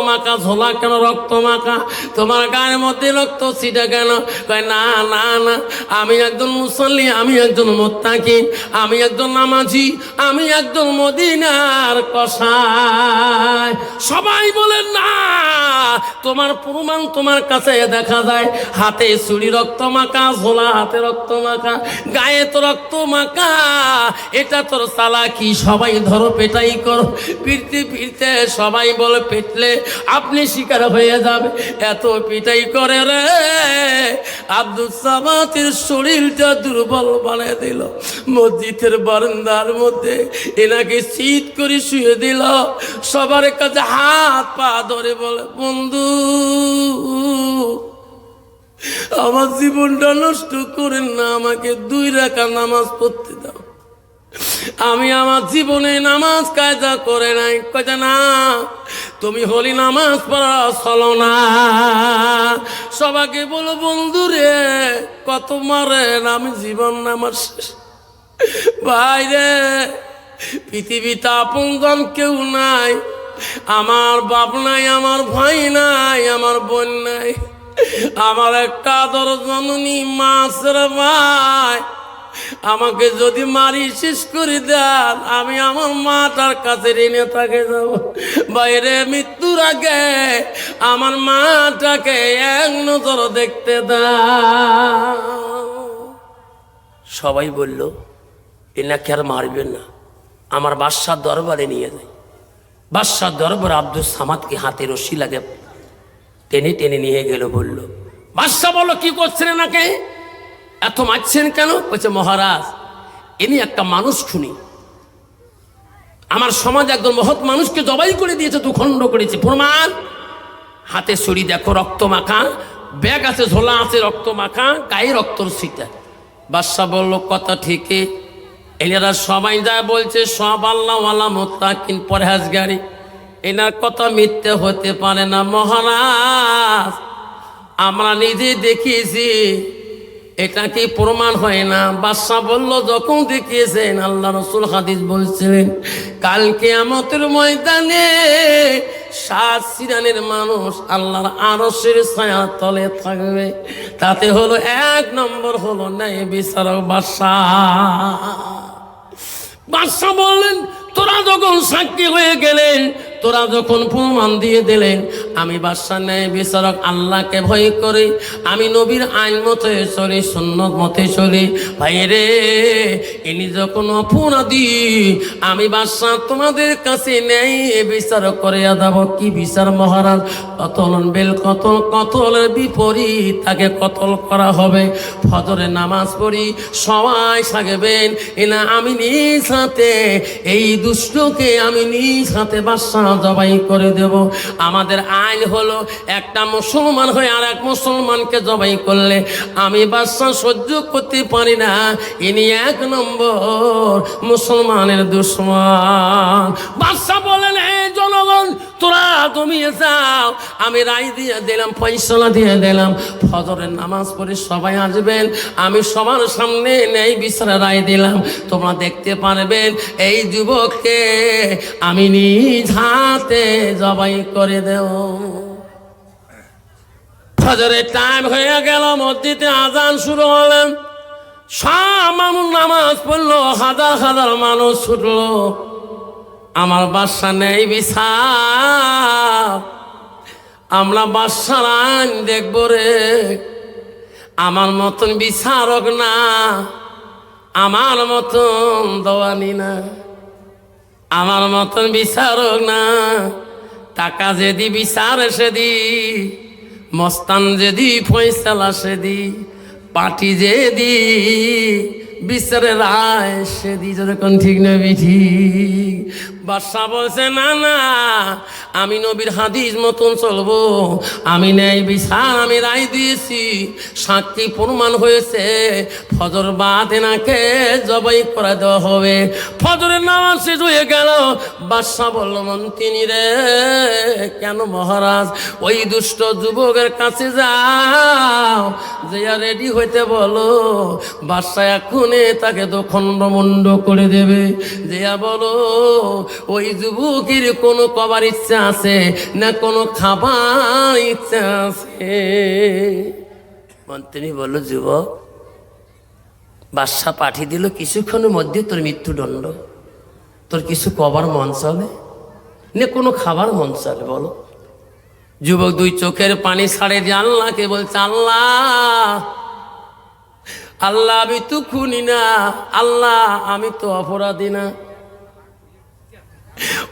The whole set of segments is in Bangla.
মাখা ঝোলা কেন, রক্ত মাখা, তোমার গায়ের মধ্যে রক্ত ছিটা কেন? কয় না না না, আমি একজন মুসল্লি, আমি একজন মুত্তাকি, আমি একজন নামাজি, আমি একজন মদিনার কসাই। সবাই বলে না, তোমার প্রমাণ তোমার কাছে দেখা যায়, হাতে ছুরি রক্ত মাখা, ঝোলা হাতে রক্ত মাখা, গায়ে তো রক্ত মাখা, এটা তোর চালাকি, সবাই ধরো পেটাই করো। ফিরতে ফিরতে সবাই বলে পেটলে আপনি শিকার হয়ে যাবে, এত পিটাই করে রে আব্দুল সামাদের শরীরটা দুর্বল বানিয়ে দিল। মসজিদের বারান্দার মধ্যে এনাকে শীত করে শুয়ে দিল, সবার কাছে হাত পা ধরে বলে, বন্ধু আমার জীবনটা নষ্ট করেন না, আমাকে 2 রাকাত নামাজ পড়তে দাও। আমি আমার জীবনে নামাজ কায়দা করে নাই। কয়টা না, তুমি হলি নামাজ পড়া চলো না। সবাইকে বলো, বন্ধু রে কত মারেন, আমি জীবন আমার শেষ। ভাই রে, পৃথিবীতে আপনজন কেউ নাই, আমার বাপ নাই, আমার ভাই নাই, আমার বোন নাই, আমার একটা আদর জননী মা আছে রে ভাই। আমাকে যদি মারি শেষ করে দেন, আমি আমার মাটার কাছে ঋণে থাকে যাব। বাইরে মৃত্যুর আগে আমার মাটাকে এক নজর দেখতে দাও। সবাই বলল এনাকে আর মারবেন না, আমার বাদশার দরবারে নিয়ে যায়। বাদশার দরবারে আব্দুল সামাদকে হাতে রশি লাগে টেনে টেনে নিয়ে গেল। বলল, বাদশা বলো কি করছেন এনাকে, এত মারছেন কেন? বলছে, মহারাজ ইনি একটা মানুষ খুনি, আমার সমাজ একজন মহৎ মানুষকে জবাই করে দিয়েছে, 2 খণ্ড করেছে। প্রমাণ, হাতে ছুরি দেখো রক্ত মাখা, ব্যাগ আছে, ঝোলা আছে রক্ত মাখা, গায়ে রক্তর ছিটা। বাদশা বলল, কথা ঠিকই, এনারা সবাই যা বলছে সব আল্লাহওয়ালা মুত্তাকিন পরহেজগারি, এনার কথা মিথ্যে হতে পারে না। মহারাজ আমরা নিজে দেখিয়েছি, এটা কি প্রমাণ হয় না? বাদশা বলল, যখন দেখিয়েছেন, আল্লাহ রাসূল হাদিস বলছিলেন, কাল কিয়ামতের ময়দানে 7 সিরানের মানুষ আল্লাহর আরশের ছায়ার তলে থাকবে। তাতে হলো 1 নম্বর হলো ন্যায় বিচারক বাদশা। বাদশা বললেন, তোরা যখন সাক্ষী হয়ে গেলেন, তোরা যখন প্রমাণ দিয়ে দিলেন, আমি বাদশা ন্যায় বিচারক আল্লাহকে ভয় করি, আমি নবীর আইন মতে চলি, সুন্নত মতে চলি। ভাই রে, ইনি যখন অপরাধী, আমি বাদশা তোমাদের কাছে ন্যায় বিচার করে যাব। কি বিচার মহারাজ? কতল বেল কতল, কতলের বিপরীত তাকে কতল করা হবে। ফজরের নামাজ পড়ি সবাই থাকবেন, এনা আমি নিজ হাতে এই দুষ্টকে আমি নিজ হাতে বাদশা জবাই করে দেব। আমাদের আইন হলো, একটা মুসলমান হয়ে আর এক মুসলমানকে জবাই করলে আমি বাদশা সহ্য করতে পারি না, ইনি 1 নম্বর মুসলমানের দুশমন। বাদশা বলেন, হে জনগণ, তোরা জমিয়ে যাও, আমি রায় দিয়ে দিলাম, ফয়সালা দিয়ে দিলাম, ফজরের নামাজ পড়ে সবাই আসবেন, আমি সবার সামনে ন্যায় বিচারে রায় দিলাম। তোমরা দেখতে পারবেন এই যুবককে আমি নিজ হাতে জবাই করে দেব। ফজরের টাইম হয়ে গেল, মসজিদে আজান শুরু হলেন, সব মানুষ নামাজ পড়লো, হাজার হাজার মানুষ ছুটলো। আমার বাদশা নেই বিচার, আমরা বাদশার আইন দেখবো রে। আমার মতন বিচারক না, আমার মতন দেওয়ানি না, আমার মতন বিচারক না। টাকা যেদি বিচার সেদি, মস্তান যেদি ফয়সালা সেদি, পার্টি যেদি বিচারের রায় সেদি। যখন ঠিক নবী ঠিক। বাদশা বলছে, না না, আমি নবীর হাদিস মতন চলবো, আমি ন্যায় বিচার আমি রায় দিয়েছি, সাক্ষী প্রমাণ হয়েছে, ফজর বাদ এনাকে জবাই করে দেওয়া হবে। ফজরের নামাজ শেষ হয়ে গেল। বাদশা বলল, মন্ত্রী রে, কেন মহারাজ? ওই দুষ্ট যুবকের কাছে যাও, যে রেডি হইতে বলো। বাদশা এখন আগুনে তাকে তো খণ্ডমণ্ড করে দেবে। দিয়া বলো ওই যুবকের কোনো কবার ইচ্ছা আছে না কোনো খাবার ইচ্ছা আছে? মন্ত্রী বলল, যুবক, বাদশা পাঠিয়ে দিল কিছুক্ষণের মধ্যে তোর মৃত্যুদণ্ড, তোর কিছু কবার মন চলে না কোনো খাবার মন চলে বলো? যুবক দুই চোখের পানি ছাড়ে দিয়ে আল্লাহকে বলছে, আল্লাহ, আল্লাহ আমি তো খুনি না, আল্লাহ আমি তো অপরাধী না।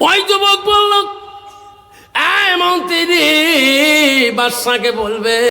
ওই যুবক বলল, মন্ত্রী বাদশাকে বলবে